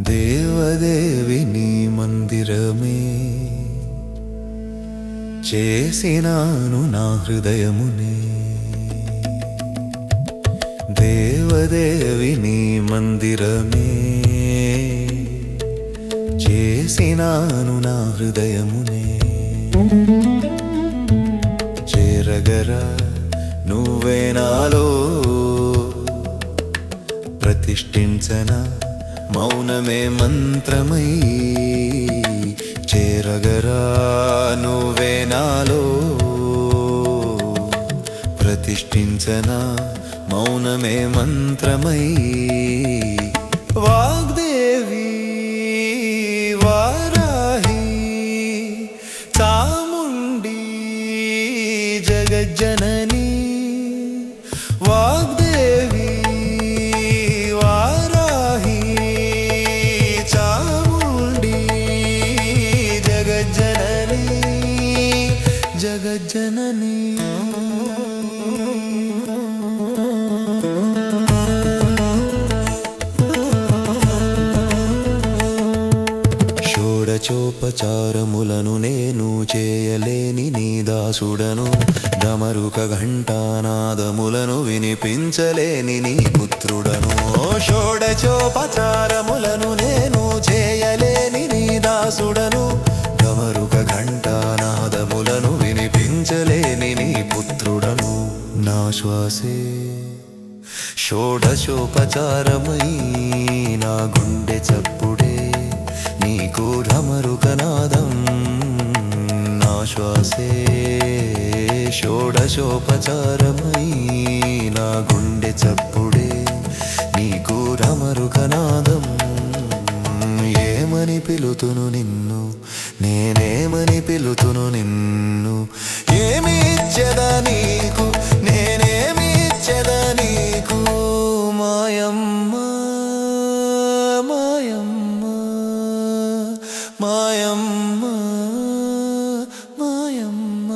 దేవదేవి నీ మందిరమే చేసినాను నా హృదయమునే. దేవదేవి నీ మందిరమే చేసినాను నా హృదయమునే. చేరగరా నువ్వే నాలో ప్రతిష్ఠించన మౌనమే మంత్రమై. చేరగరా నువ్వే నాలో ప్రతిష్ఠించన మౌనమే మంత్రమై. వాగ్దేవి వారాహి చాముండి జగజ్జనని. వాగ్దేవి వారాహి చాముండి జగజ్జనని జగజ్జనని. షోడచోపచారములను నేను చేయలేని నీ దాసుడను. డమరుక ఘంటానాదములను వినిపించలేని నీ పుత్రుడను. షోడచోపచారములను నేను చేయలేని నీ దాసుడను. డమరుక ఘంటానాదములను వినిపించలేని నీ పుత్రుడను. నా శ్వాసే షోడశోపచారమై నా గుండె చప్పుడే నీకు ఢమరుకనాదం. నా శ్వాసే షోడశోపచారమై నా గుండె చప్పుడే నీకు ఢమరుకనాదం. ఏమని పిలుతును నిన్ను నేనేమని పిలుతును నిన్ను. ఏమి ఇచ్చెదా నీకు నేనేమి ఇచ్చెదా నీకు. మాయమ్మ మాయమ్మ మాయమ్మ మాయమ్మ.